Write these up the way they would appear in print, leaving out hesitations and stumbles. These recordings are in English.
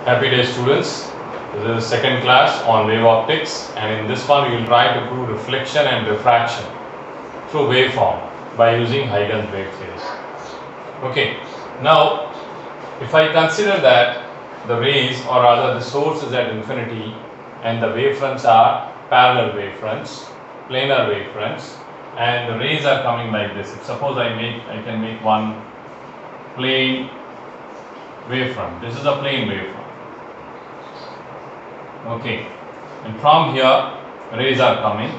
Happy day, students. This is second class on wave optics, and in this one we will try to prove reflection and refraction through waveform by using Huygens wave theory. Okay, now if I consider that the rays, or rather the source, is at infinity and the wavefronts are parallel wavefronts, planar wavefronts, and the rays are coming like this. If suppose I can make one plane wavefront. This is a plane wavefront. Okay, and from here rays are coming,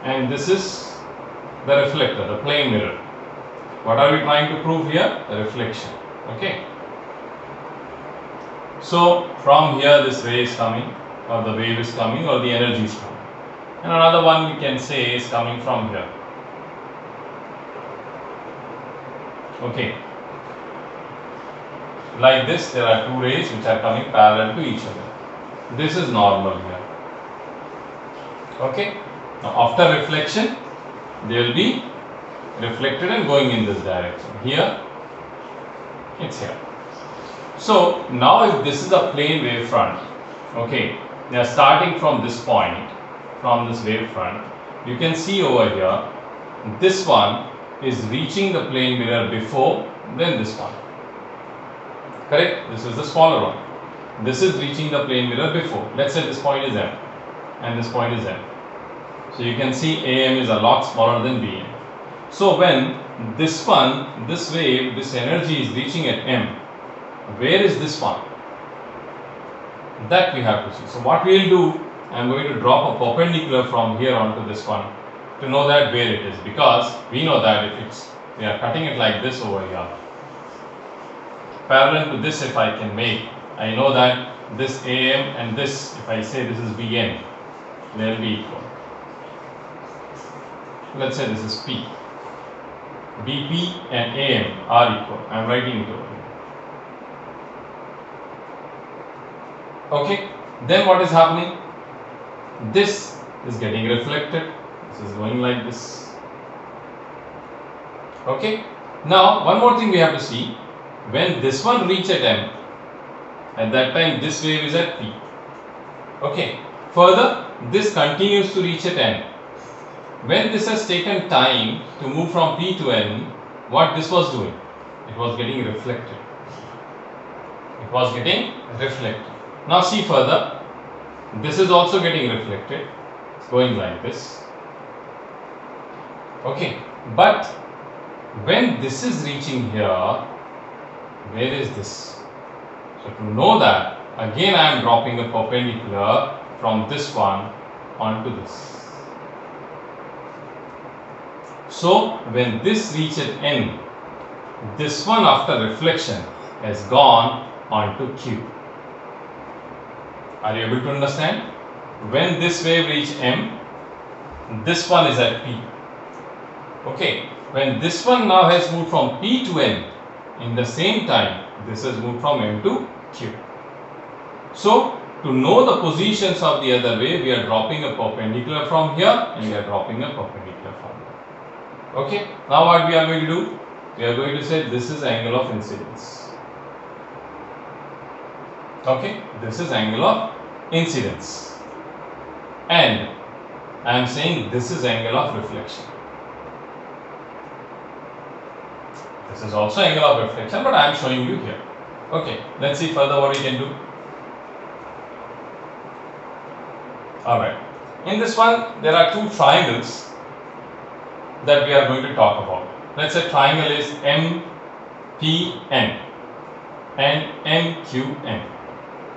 and this is the reflector, the plane mirror. What are we trying to prove here? The reflection. Okay, so from here this ray is coming, or the wave is coming, or the energy is coming, and another one we can say is coming from here. Okay, like this there are two rays which are coming parallel to each other. This is normal here. Okay, now after reflection they will be reflected and going in this direction. Here it's here. So now if this is a plane wavefront, okay, they are starting from this point, from this wavefront, you can see over here this one is reaching the plane mirror before then this one. Correct? This is the smaller one. This is reaching the plane mirror before. Let's say this point is M and this point is M. So you can see AM is a lot smaller than BM. So when this one, this wave, this energy is reaching at M, where is this one? That we have to see. So what we will do, I am going to drop a perpendicular from here onto this one to know that where it is, because we know that if we are cutting it like this over here, parallel to this, if I can make, I know that this AM and this, if I say this is BN, they will be equal. Let's say this is P. BP and AM are equal. I am writing it over here. Okay, then what is happening? This is getting reflected. This is going like this. Okay, now one more thing we have to see. When this one reaches at M, at that time this wave is at P. Okay, further this continues to reach at N. When this has taken time to move from P to N, what this was doing? It was getting reflected. It was getting reflected. Now see further, this is also getting reflected. It's going like this. Okay, but when this is reaching here, where is this? So to know that, again I am dropping a perpendicular from this one onto this. So when this reaches N, this one after reflection has gone onto Q. Are you able to understand? When this wave reaches M, this one is at P. Okay, when this one now has moved from P to N, in the same time this has moved from M to Q. So to know the positions of the other wave, we are dropping a perpendicular from here and we are dropping a perpendicular from here. Okay, now what we are going to do? We are going to say this is angle of incidence. Okay, this is angle of incidence, and I am saying this is angle of reflection. This is also angle of reflection, but I am showing you here. Okay, let's see further what we can do. Alright, in this one there are two triangles that we are going to talk about. Let's say triangle is MPN and MQN.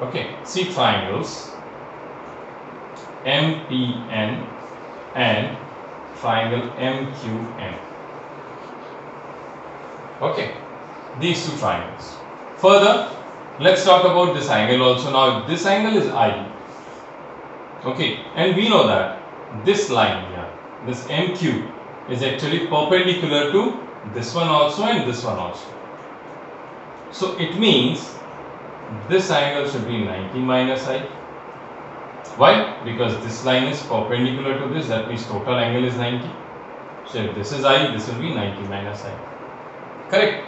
Okay, see triangles MPN and triangle MQN. Okay, these two triangles. Further, let's talk about this angle also. Now this angle is I. Okay, and we know that this line here, this MQ, is actually perpendicular to this one also and this one also. So it means this angle should be 90 minus I. Why? Because this line is perpendicular to this, that means total angle is 90. So if this is I, this will be 90 minus I. Correct?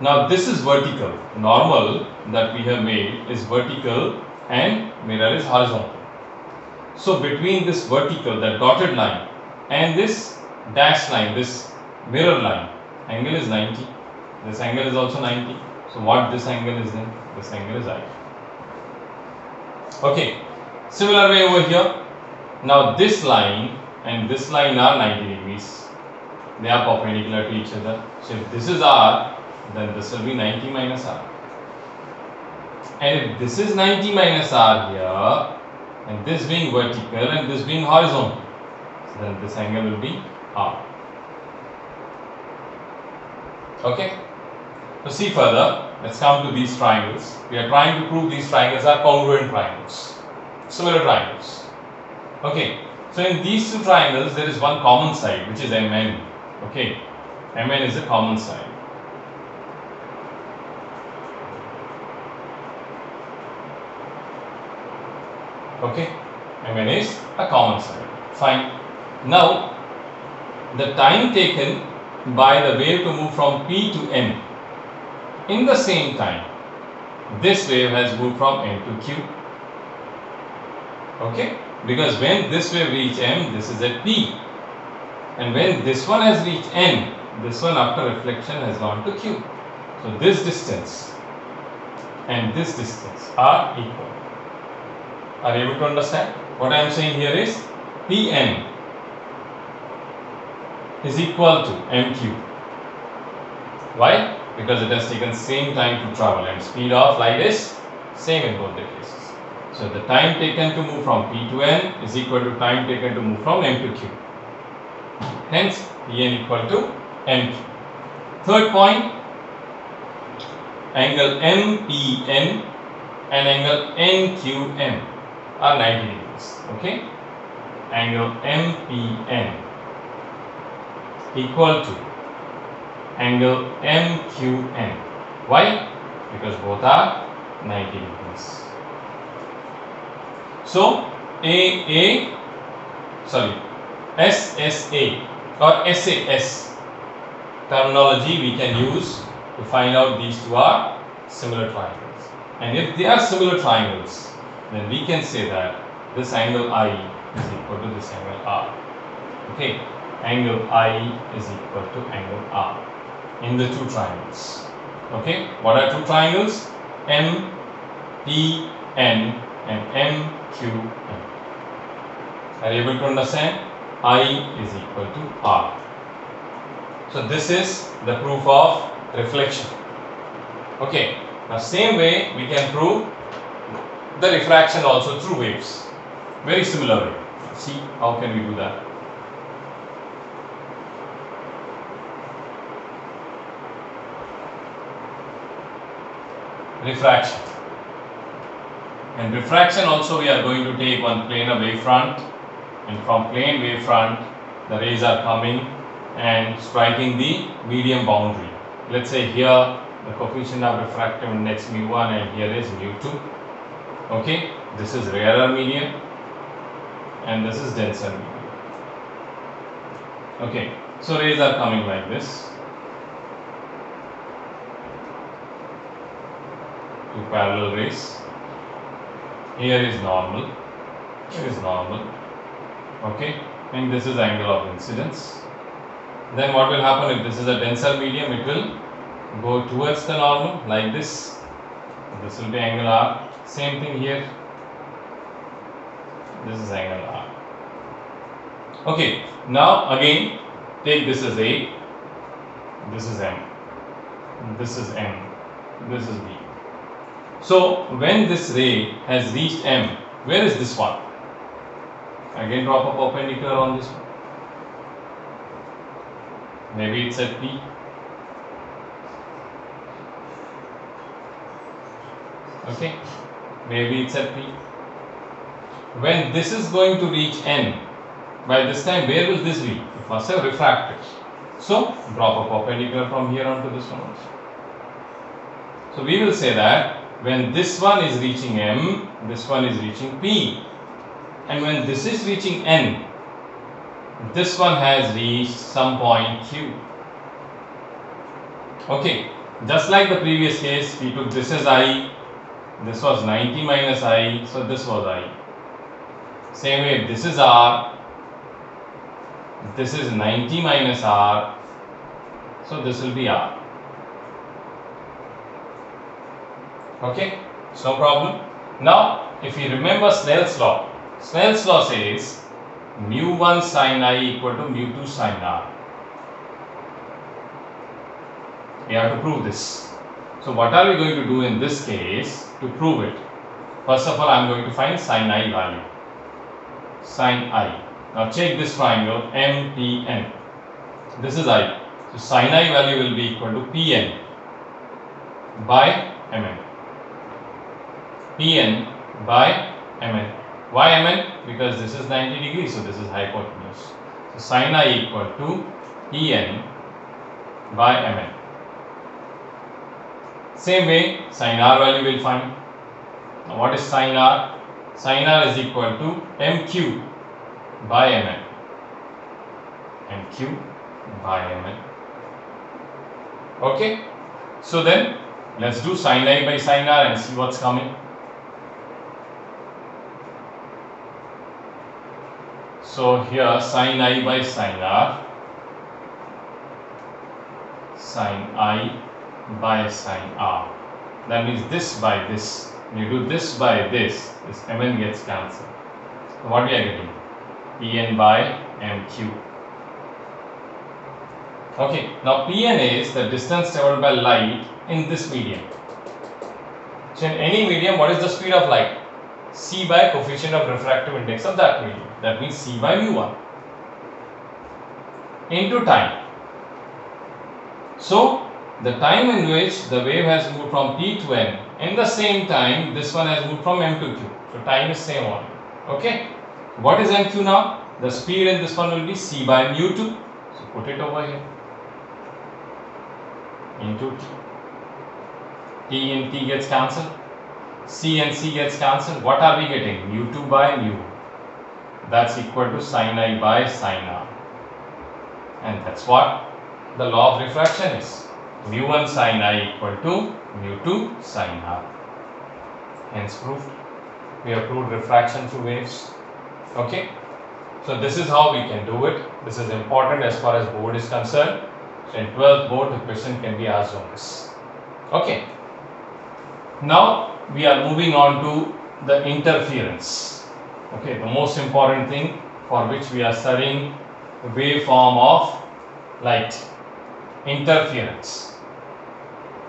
Now this is vertical. Normal that we have made is vertical and mirror is horizontal. So between this vertical, that dotted line, and this dashed line, this mirror line, angle is 90. This angle is also 90. So what this angle is then? This angle is I. Okay. Similar way over here. Now this line and this line are 90 degrees. They are perpendicular to each other. So if this is R, then this will be 90 minus R. And if this is 90 minus R here, and this being vertical and this being horizontal, so then this angle will be R. Okay? So see further, let's come to these triangles. We are trying to prove these triangles are congruent triangles, similar triangles. Okay, so in these two triangles there is one common side which is MN. Okay, MN is a common side. Okay, MN is a common side. Fine. Now, the time taken by the wave to move from P to N, in the same time, this wave has moved from M to Q. Okay, because when this wave reaches M, this is at P. And when this one has reached N, this one after reflection has gone to Q. So this distance and this distance are equal. Are you able to understand? What I am saying here is Pn is equal to Mq. Why? Because it has taken same time to travel and speed of light is same in both the cases. So the time taken to move from P to N is equal to time taken to move from M to Q. Hence Pn equal to Mq. Third point, angle MPN and angle NQN are 90 degrees. Okay, angle MPN equal to angle MQN. Why? Because both are 90 degrees. So SSA or SAS terminology we can use to find out these two are similar triangles. And if they are similar triangles, then we can say that this angle I is equal to this angle R. Okay, angle I is equal to angle R in the two triangles. Okay, what are two triangles? MPN and MQN. Are you able to understand? I is equal to R. So this is the proof of reflection. Okay, now same way we can prove the refraction also through waves. Very similar way. See how can we do that? Refraction. And refraction also we are going to take one planar wavefront, and from plane wavefront the rays are coming and striking the medium boundary. Let's say here the coefficient of refractive index mu1 and here is mu2. Okay, this is rarer medium and this is denser medium. Okay, so rays are coming like this. Two parallel rays. Here is normal, here is normal. Okay, and this is angle of incidence. Then what will happen if this is a denser medium? It will go towards the normal like this. This will be angle R. Same thing here. This is angle R. Okay, now again take this as A. This is M. This is M. This is B. So when this ray has reached M, where is this one? Again drop a perpendicular on this one. Maybe it's at P. Okay, maybe it's at P. When this is going to reach N, by this time where will this be? It must have refracted. So drop a perpendicular from here on to this one also. So we will say that when this one is reaching M, this one is reaching P, and when this is reaching N, this one has reached some point Q. Okay, Just like the previous case, we took this as I, this was 90 minus I, so this was I. Same way, this is R, this is 90 minus R, so this will be R. Okay, so no problem. Now, if you remember Snell's law says mu1 sin I equal to mu2 sin R. We have to prove this. So what are we going to do in this case to prove it? First of all, I am going to find sin I value. Sin I. Now check this triangle MPN. This is I. So sin I value will be equal to Pn by Mn. Pn by Mn. Why Mn? Because this is 90 degrees, so this is hypotenuse. So sin I equal to Pn by Mn. Same way, sin R value will find. Now what is sin R? Sin R is equal to MQ by Mn. MQ by Mn. Okay. So then, let's do sin I by sin R and see what's coming. So here sin I by sin R, sin I by sin R. That means this by this. When you do this by this Mn gets cancelled. So what we are getting? Pn by MQ. Okay, now Pn is the distance traveled by light in this medium. So in any medium, what is the speed of light? C by coefficient of refractive index of that medium. That means C by mu1 into time. So the time in which the wave has moved from P to N, in the same time this one has moved from M to Q. So time is same one. Okay. What is MQ now? The speed in this one will be C by mu2. So put it over here. Into T. T and T gets cancelled. C and C gets cancelled. What are we getting? mu2 by mu. That's equal to sin I by sin R. And that's what the law of refraction is. mu1 sin I equal to mu2 sin R. Hence proved. We have proved refraction through waves. Okay. So this is how we can do it. This is important as far as board is concerned. So in 12th board, the question can be asked on this. Okay. Now we are moving on to the interference. Okay, the most important thing for which we are studying the waveform of light. Interference.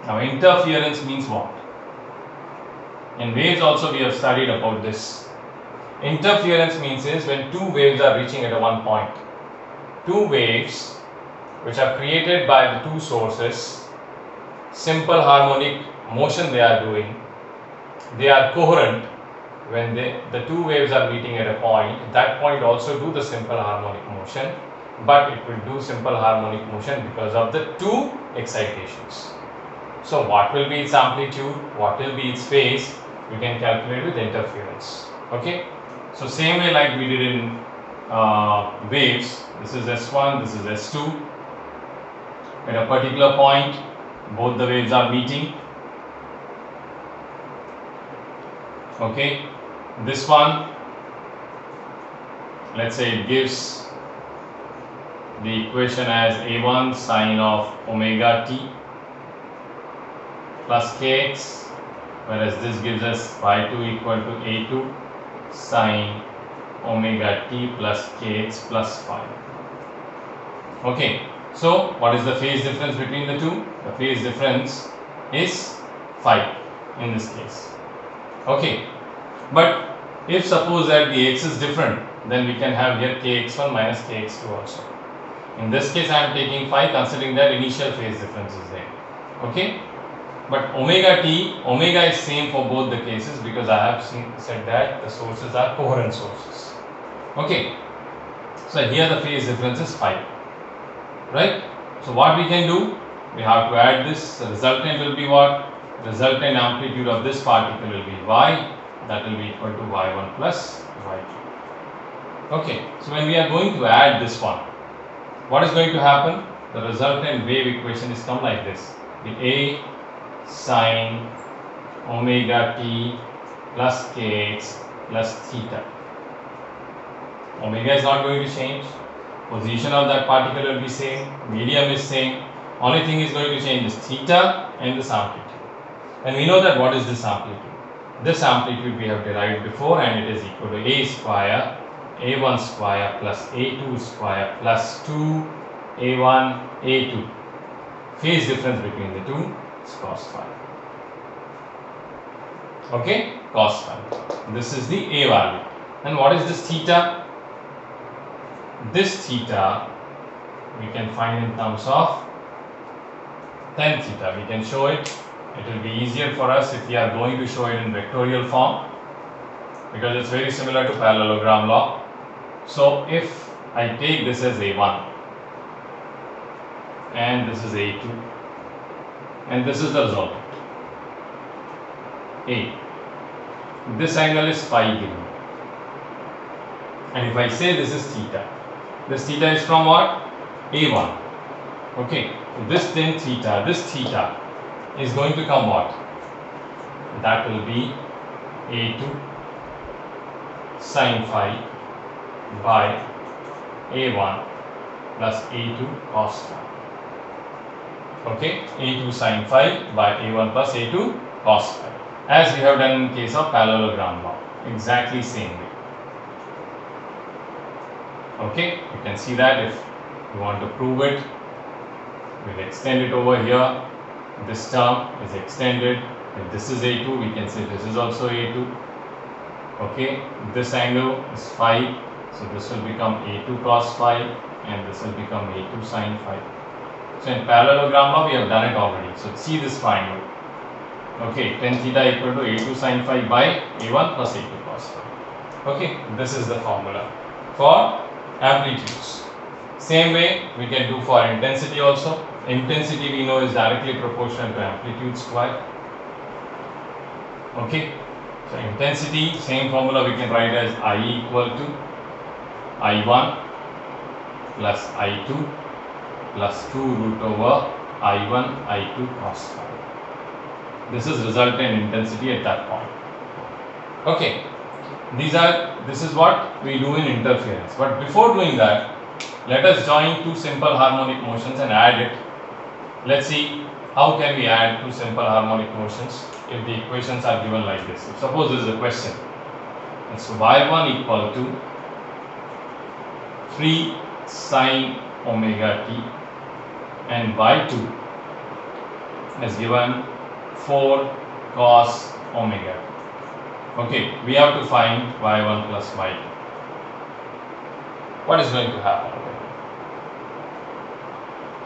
Now interference means what? In waves also we have studied about this. Interference means is when two waves are reaching at a one point. Two waves which are created by the two sources, simple harmonic motion they are doing, they are coherent when the two waves are meeting at a point. That point also do the simple harmonic motion, but it will do simple harmonic motion because of the two excitations. So what will be its amplitude, what will be its phase, we can calculate with interference. Okay. So same way like we did in waves, this is S1, this is S2. At a particular point, both the waves are meeting. Okay. This one, let's say it gives the equation as A1 sine of omega t plus kx, whereas this gives us y2 equal to A2 sine omega t plus kx plus phi. Okay, so what is the phase difference between the two? The phase difference is phi in this case. Okay, but if suppose that the x is different, then we can have here kx1 minus kx2 also. In this case I am taking phi considering that initial phase difference is there. Okay, but omega t, omega is same for both the cases because I have said that the sources are coherent sources. Okay, so here the phase difference is phi, right? So what we can do, we have to add this. The resultant will be what? Resultant amplitude of this particle will be y, that will be equal to y1 plus y2. Okay, so when we are going to add this one, what is going to happen? The resultant wave equation is come like this. be A sine omega t plus kx plus theta. Omega is not going to change. Position of that particle will be same. Medium is same. Only thing is going to change is theta and this amplitude. And we know that what is this amplitude? This amplitude we have derived before, and it is equal to a square a1 square plus a2 square plus 2a1 a2. Phase difference between the two is cos phi. Okay, cos phi. This is the a value. And what is this theta? This theta we can find in terms of tan theta. We can show it. It will be easier for us if we are going to show it in vectorial form, because it's very similar to parallelogram law. So if I take this as a1 and this is a2 and this is the result, a, this angle is phi given, and if I say this is theta, this theta is from what? A1. Okay, so this tan theta, this theta is going to come what? That will be a2 sin phi by a1 plus a2 cos phi. Okay, a2 sin phi by a1 plus a2 cos phi, as we have done in case of parallelogram law, exactly same way. Okay, you can see that if you want to prove it, we'll extend it over here. This term is extended. If this is a2, we can say this is also a2. Okay, this angle is phi, so this will become a2 cos phi and this will become a2 sin phi. So in parallelogram law we have done it already. So see this triangle. Okay, tan theta equal to a2 sin phi by a1 plus a2 cos phi. Okay, this is the formula for amplitudes. Same way we can do for intensity also. Intensity we know is directly proportional to amplitude square. Okay, so intensity, same formula we can write as I equal to I1 plus I2 plus 2 root over I1 I2 cos phi. This is resultant intensity at that point. Okay, this is what we do in interference. But before doing that, let us join two simple harmonic motions and add it. Let's see how can we add two simple harmonic motions if the equations are given like this. So suppose this is a question. So y1 equal to 3 sin omega t and y2 is given 4 cos omega t. Okay, we have to find y1 plus y2. What is going to happen?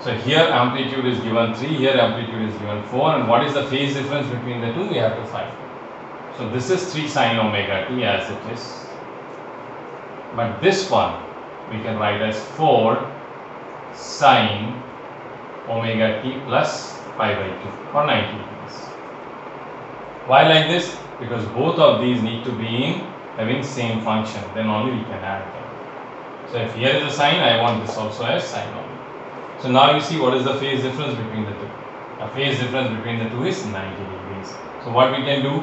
So here amplitude is given 3, here amplitude is given 4, and what is the phase difference between the two we have to find. So this is 3 sin omega t as it is, but this one we can write as 4 sin omega t plus pi by 2 for 90 degrees. Why like this? Because both of these need to be in having same function, then only we can add them. So if here is a sine, I want this also as sine omega. So now you see what is the phase difference between the two. The phase difference between the two is 90 degrees. So what we can do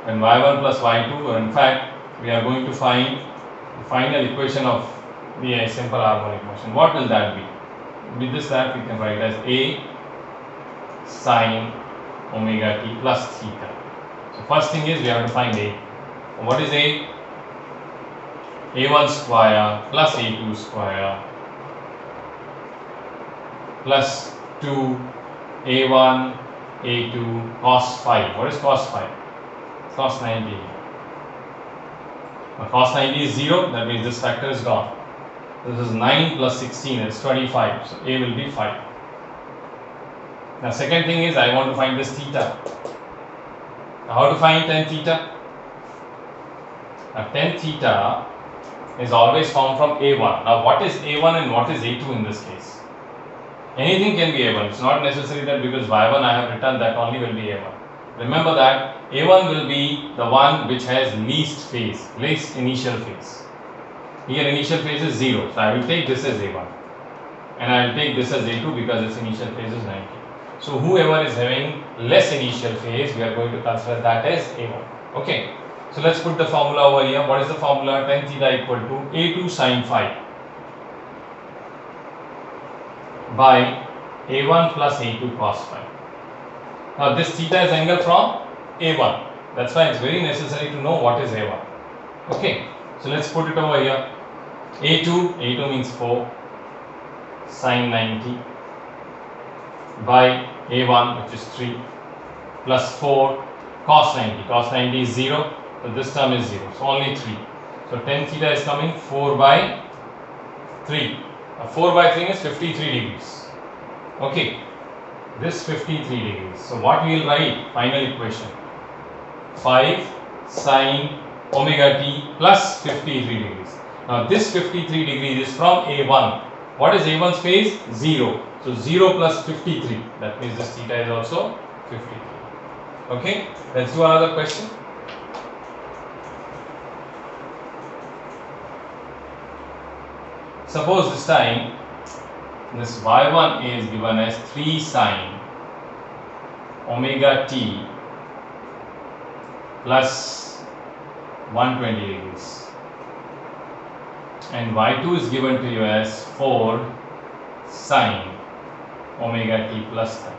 when y1 plus y2, or in fact we are going to find the final equation of the simple harmonic motion. What will that be? With this that we can write as a sine omega t plus theta. So first thing is we have to find a. What is a? a1 square plus a2 square plus 2 a1 a2 cos phi. What is cos phi? Cos 90. Now cos 90 is 0, that means this factor is gone. This is 9 plus 16, it's 25. So a will be 5. Now second thing is I want to find this theta. Now how to find tan theta? Now tan theta is always found from a1. Now what is a1 and what is a2 in this case? Anything can be a1. It's not necessary that because y1 I have written that only will be a1. Remember that a1 will be the one which has least phase, least initial phase. Here initial phase is 0. So I will take this as a1 and I will take this as a2 because its initial phase is 90. So whoever is having less initial phase, we are going to consider that as A1. Okay. So let's put the formula over here. What is the formula? Tan theta equal to A2 sin phi by A1 plus A2 cos phi. Now this theta is angle from A1. That's why it's very necessary to know what is A1. Okay. So let's put it over here. A2 means 4 sin 90 by A1, which is 3, plus 4 cos 90. Cos 90 is 0, so this term is 0. So only 3. So tan theta is coming 4 by 3. 4 by 3 is 53 degrees. Okay, this 53 degrees. So what we will write? Final equation: 5 sin omega t plus 53 degrees. Now this 53 degrees is from A1. What is A1's phase? 0. So 0 plus 53. That means this theta is also 53. Okay, let's do another question. Suppose this time this y1 is given as 3 sin omega t plus 120 degrees, and y2 is given to you as 4 sin omega t plus 10.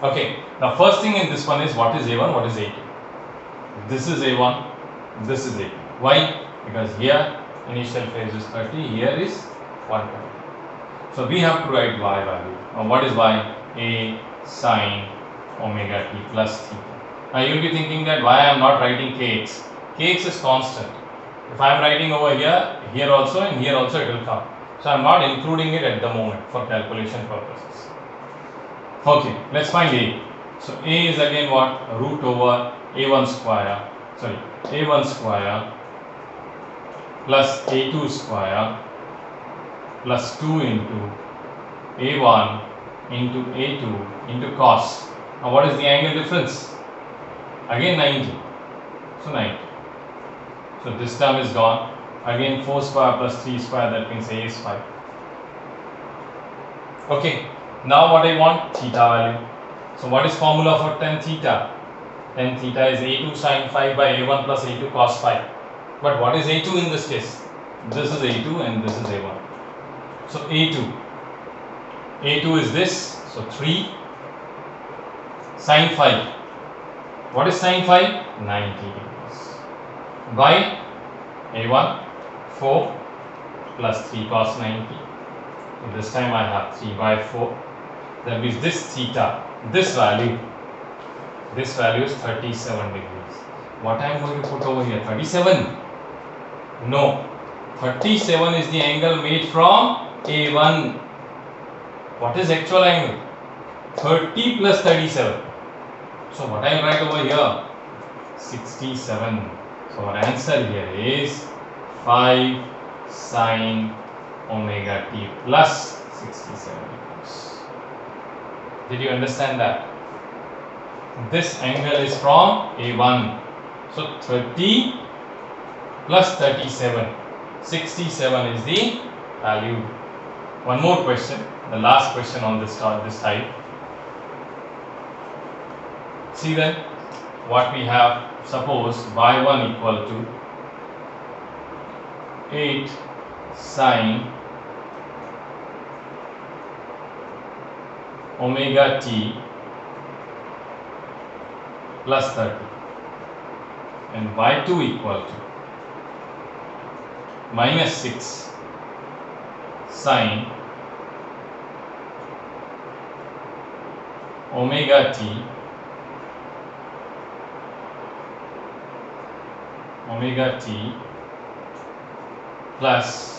Okay, now first thing in this one is what is A1, what is A2. This is A1, this is A2. Why? Because here initial phase is 30, here is 120. So we have to write y value. Now what is y? A sin omega t plus theta. Now you will be thinking that why I am not writing kx. Kx is constant. If I am writing over here, here also and here also it will come. So I am not including it at the moment for calculation purposes. Okay, let's find A. So A is again what? Root over A1 square, A1 square plus A2 square plus 2 into A1 into A2 into cos. Now what is the angle difference? Again 90. So 90. So this term is gone. Again 4 square plus 3 square, that means A is 5. Okay. Now what I want? Theta value. So what is formula for tan theta? Tan theta is A2 sin phi by A1 plus A2 cos phi. But what is A2 in this case? This is A2 and this is A1. So A2 is this. So 3 sin phi. What is sin phi? 90 degrees. By A1 4 plus 3 cos 90. So this time I have 3 by 4. That means this theta, this value is 37 degrees. What I am going to put over here? 37? No. 37 is the angle made from A1. What is actual angle? 30 plus 37. So what I will write over here? 67. So our answer here is 5 sin omega t plus 67 degrees. Did you understand that? This angle is from A1. So 30 plus 37. 67 is the value. One more question. The last question on this type. See then what we have. Suppose y1 equal to 8 sin omega t plus 30 and y2 equal to minus 6 sin omega t plus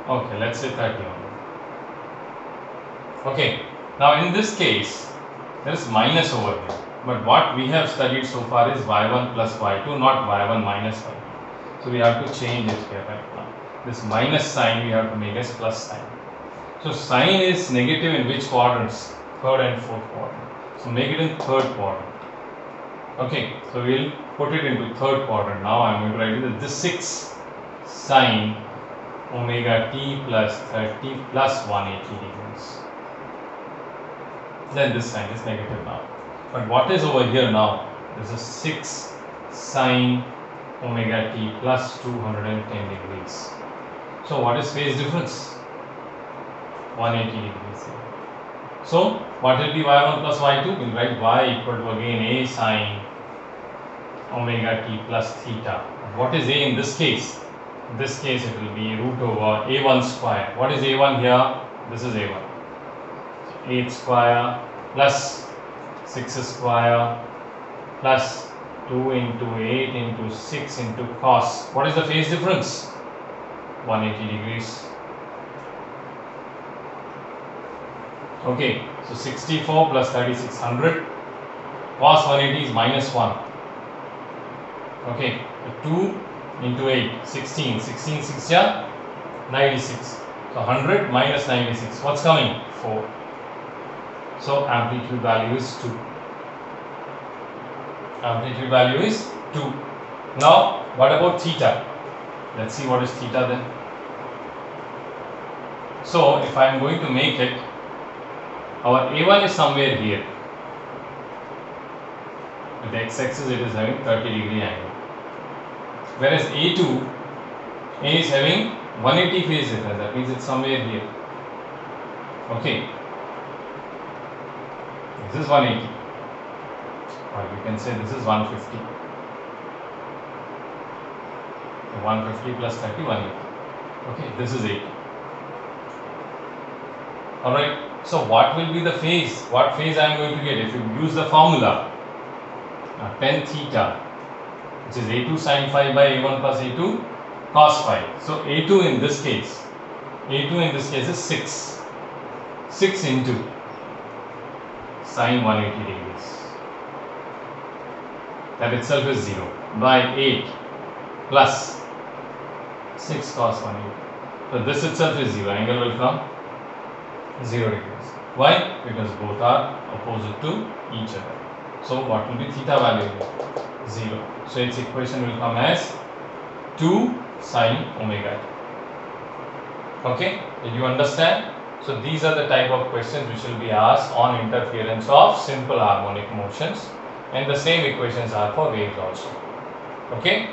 okay, let's say 30 only. Okay, now in this case there is minus over here, but what we have studied so far is y1 plus y2, not y1 minus y2. So we have to change it here right now. This minus sign we have to make as plus sign. So sign is negative in which quadrants? Third and fourth quadrant. So make it in third quadrant. Okay, so we'll put it into third quadrant. Now I am going to write it as this 6 sine omega t plus 30 plus 180 degrees. Then this sign is negative now. But what is over here now? This is 6 sine omega t plus 210 degrees. So what is phase difference? 180 degrees. So what will be y1 plus y2? We'll write y equal to again a sine omega t plus theta. What is a in this case? In this case it will be root over a1 square. What is a1 here? This is a1. 8 square plus 6 square plus 2 into 8 into 6 into cos. What is the phase difference? 180 degrees. Okay, so 64 plus 3600. Cos 180 is minus 1. Okay, 2 into 8, 16. 16 6 yeah, 96. So 100 minus 96. What's coming? 4. So amplitude value is 2. Amplitude value is 2. Now, what about theta? Let's see what is theta then. So, if I am going to make it, our A1 is somewhere here. With the x-axis it is having 30 degree angle. Whereas A2, A is having 180 phase difference. That means it's somewhere here. Okay. This is 180. Or you can say this is 150. 150 plus 30, 180. Okay, this is 80. Alright, so what will be the phase? What phase I am going to get? If you use the formula, tan theta, which is a2 sin phi by a1 plus a2 cos phi. So a2 in this case is 6. 6 into sin 180 degrees. That itself is 0 by 8 plus 6 cos 180. So this itself is 0. Angle will come 0 degrees. Why? Because both are opposite to each other. So what will be theta value? 0. So its equation will come as 2 sin omega t. Okay? Did you understand? So these are the type of questions which will be asked on interference of simple harmonic motions, and the same equations are for waves also. Okay?